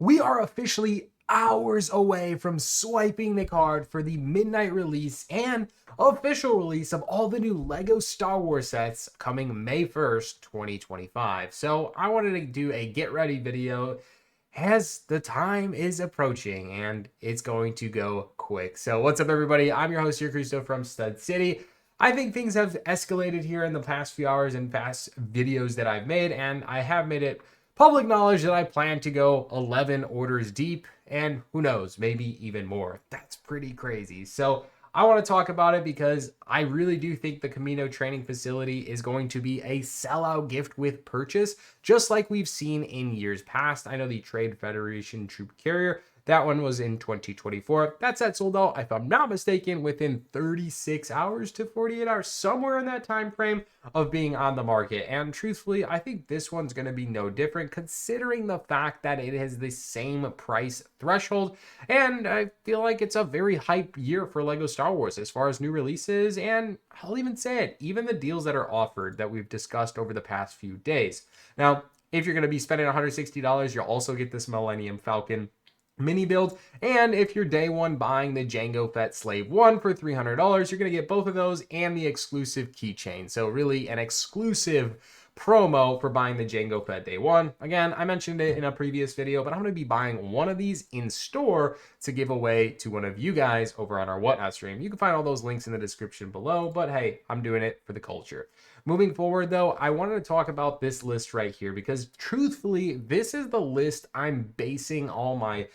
We are officially hours away from swiping the card for the midnight release and official release of all the new LEGO Star Wars sets coming May 1st, 2025. So I wanted to do a get ready video as the time is approaching and it's going to go quick. So what's up everybody? I'm your host here, Cristo from Stud City. I think things have escalated here in the past few hours and past videos that I've made, and I have made it public knowledge that I plan to go 11 orders deep, and who knows, maybe even more. That's pretty crazy. So I want to talk about it because I really do think the Camino training facility is going to be a sellout gift with purchase, just like we've seen in years past. I know the Trade Federation Troop Carrier, that one was in 2024. That set sold out, if I'm not mistaken, within 36 hours to 48 hours, somewhere in that time frame of being on the market. And truthfully, I think this one's going to be no different, considering the fact that it has the same price threshold. And I feel like it's a very hype year for LEGO Star Wars as far as new releases. And I'll even say it, even the deals that are offered that we've discussed over the past few days. Now, if you're going to be spending $160, you'll also get this Millennium Falcon mini build, and if you're day one buying the Jango Fett Slave 1 for $300, you're going to get both of those and the exclusive keychain. So really an exclusive promo for buying the Jango Fett day one. Again, I mentioned it in a previous video, but I'm going to be buying one of these in store to give away to one of you guys over on our Whatnot stream. You can find all those links in the description below, but hey, I'm doing it for the culture. Moving forward though, I wanted to talk about this list right here because truthfully, this is the list I'm basing all my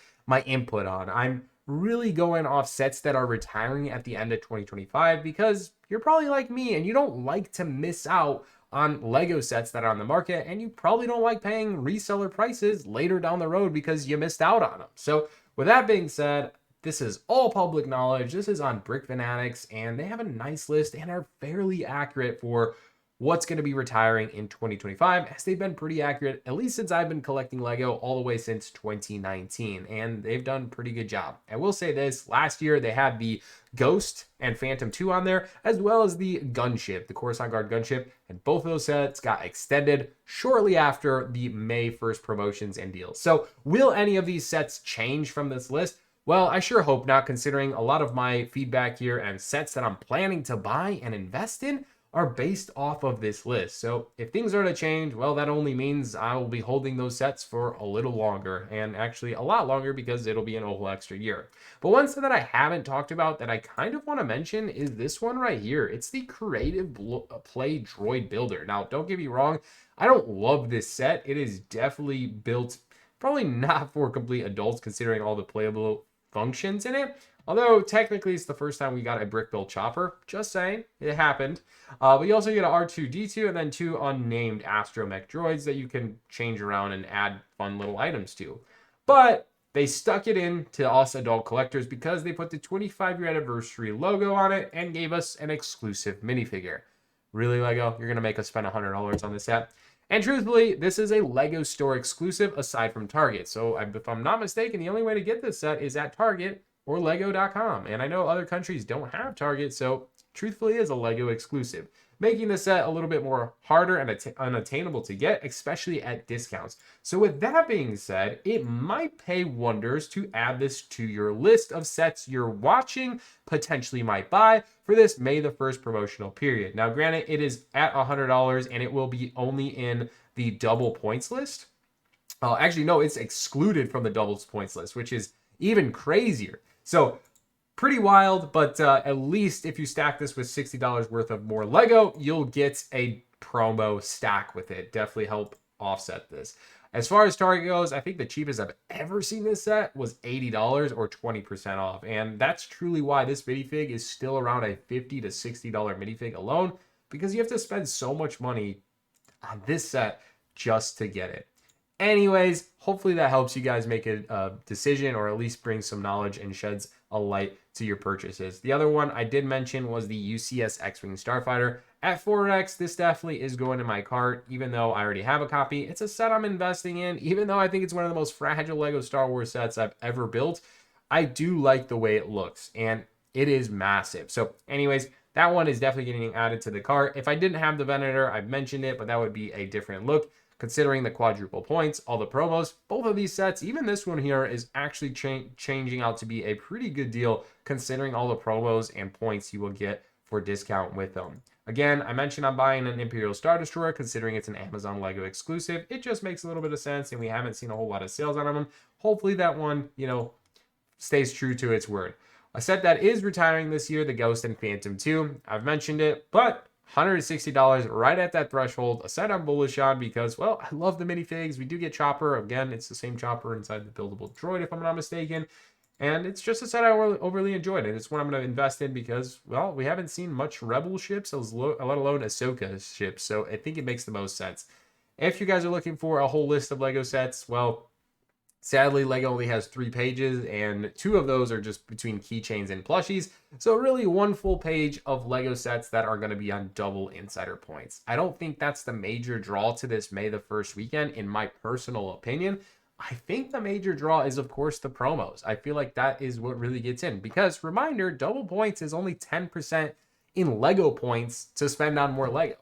input on. I'm really going off sets that are retiring at the end of 2025 because you're probably like me and you don't like to miss out on LEGO sets that are on the market, and you probably don't like paying reseller prices later down the road because you missed out on them. So with that being said, this is all public knowledge. This is on Brick Fanatics, and they have a nice list and are fairly accurate for what's going to be retiring in 2025, as they've been pretty accurate, at least since I've been collecting LEGO all the way since 2019, and they've done a pretty good job. I will say this, last year they had the Ghost and Phantom 2 on there, as well as the gunship, the Coruscant Guard gunship, and both of those sets got extended shortly after the May 1st promotions and deals. So will any of these sets change from this list? Well, I sure hope not, considering a lot of my feedback here and sets that I'm planning to buy and invest in are based off of this list. So if things are to change, well, that only means I will be holding those sets for a little longer, and actually a lot longer because it'll be an whole extra year. But one set that I haven't talked about that I kind of want to mention is this one right here. It's the Creative Play Droid Builder. Now, don't get me wrong, I don't love this set. It is definitely built probably not for complete adults considering all the playable functions in it. Although technically it's the first time we got a brick built chopper. Just saying, it happened. But you also get an R2-D2 and then two unnamed astromech droids that you can change around and add fun little items to. But they stuck it in to us adult collectors because they put the 25-year anniversary logo on it and gave us an exclusive minifigure. Really, LEGO? You're going to make us spend $100 on this set? And truthfully, this is a LEGO store exclusive aside from Target. So if I'm not mistaken, the only way to get this set is at Target or lego.com, and I know other countries don't have Target, so truthfully is a LEGO exclusive, making the set a little bit more harder and unattainable to get, especially at discounts. So with that being said, it might pay wonders to add this to your list of sets you're watching, potentially might buy for this May the 1st promotional period. Now granted, it is at $100 and it will be only in the double points list. Actually, no, it's excluded from the double points list, which is even crazier. So pretty wild, but at least if you stack this with $60 worth of more LEGO, you'll get a promo stack with it. Definitely help offset this. As far as Target goes, I think the cheapest I've ever seen this set was $80 or 20% off. And that's truly why this minifig is still around a $50 to $60 minifig alone, because you have to spend so much money on this set just to get it. Anyways, hopefully that helps you guys make a decision, or at least bring some knowledge and sheds a light to your purchases. The other one I did mention was the UCS X-Wing Starfighter. At 4X, this definitely is going in my cart, even though I already have a copy. It's a set I'm investing in, even though I think it's one of the most fragile LEGO Star Wars sets I've ever built. I do like the way it looks, and it is massive. So anyways, that one is definitely getting added to the cart. If I didn't have the Venator, I've mentioned it, but that would be a different look, considering the quadruple points, all the promos, both of these sets, even this one here is actually changing out to be a pretty good deal considering all the promos and points you will get for discount with them. Again, I mentioned I'm buying an Imperial Star Destroyer considering it's an Amazon Lego exclusive. It just makes a little bit of sense, and we haven't seen a whole lot of sales on them. Hopefully that one, stays true to its word. A set that is retiring this year, the Ghost and Phantom 2. I've mentioned it, but $160 right at that threshold. A set I'm bullish on because, well, I love the minifigs. We do get Chopper. Again, it's the same Chopper inside the buildable droid, if I'm not mistaken. And it's just a set I overly enjoyed. And it's one I'm going to invest in because, well, we haven't seen much Rebel ships, let alone Ahsoka ships. So I think it makes the most sense. If you guys are looking for a whole list of Lego sets, well, sadly, Lego only has 3 pages, and 2 of those are just between keychains and plushies. So really 1 full page of Lego sets that are going to be on double insider points. I don't think that's the major draw to this May the 1st weekend, in my personal opinion. I think the major draw is, of course, the promos. I feel like that is what really gets in. Because, reminder, double points is only 10% in Lego points to spend on more Lego.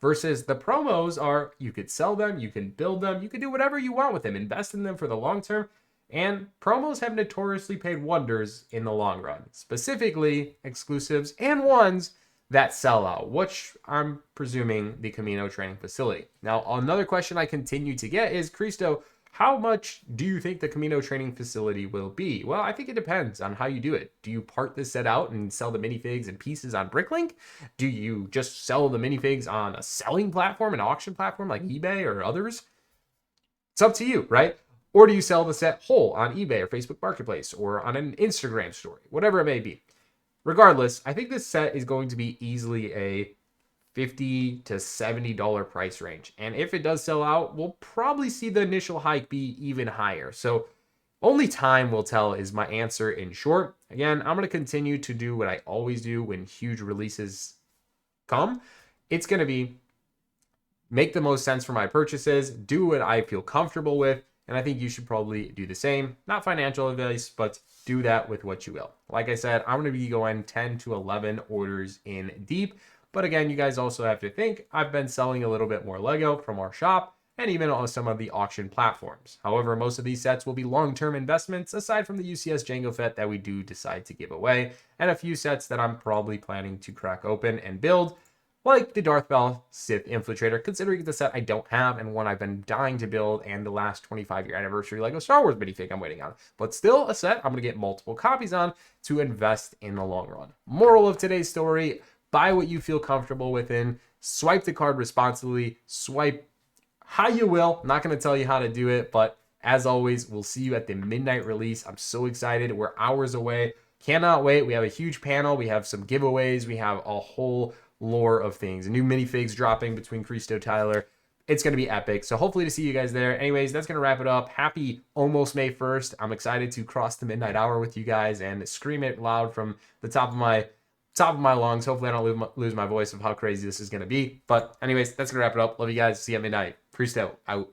Versus the promos are, you could sell them, you can build them, you can do whatever you want with them, invest in them for the long term. And promos have notoriously paid wonders in the long run. Specifically, exclusives and ones that sell out, which I'm presuming the Camino training facility. Now, another question I continue to get is, Cristo, how much do you think the Camino training facility will be? Well, I think it depends on how you do it. Do you part this set out and sell the minifigs and pieces on Bricklink? Do you just sell the minifigs on a selling platform, an auction platform like eBay or others? It's up to you, right? Or do you sell the set whole on eBay or Facebook Marketplace or on an Instagram story, whatever it may be? Regardless, I think this set is going to be easily a $50 to $70 price range. And if it does sell out, we'll probably see the initial hike be even higher. So only time will tell is my answer in short. Again, I'm going to continue to do what I always do when huge releases come. It's going to be make the most sense for my purchases, do what I feel comfortable with, and I think you should probably do the same. Not financial advice, but do that with what you will. Like I said, I'm going to be going 10 to 11 orders in deep. But again, you guys also have to think, I've been selling a little bit more Lego from our shop and even on some of the auction platforms. However, most of these sets will be long-term investments aside from the UCS Jango Fett that we do decide to give away, and a few sets that I'm probably planning to crack open and build, like the Darth Bell Sith Infiltrator, considering the set I don't have and one I've been dying to build, and the last 25-year anniversary Lego Star Wars minifig I'm waiting on. But still a set I'm going to get multiple copies on to invest in the long run. Moral of today's story, buy what you feel comfortable within, swipe the card responsibly, swipe how you will. I'm not going to tell you how to do it, but as always, we'll see you at the midnight release. I'm so excited. We're hours away. Cannot wait. We have a huge panel. We have some giveaways. We have a whole lore of things. New minifigs dropping between Cristo Tyler. It's going to be epic. So hopefully to see you guys there. Anyways, that's going to wrap it up. Happy almost May 1st. I'm excited to cross the midnight hour with you guys and scream it loud from the top of my lungs. Hopefully I don't lose my voice of how crazy this is going to be. But anyways, that's going to wrap it up. Love you guys. See you at midnight. Cristo out.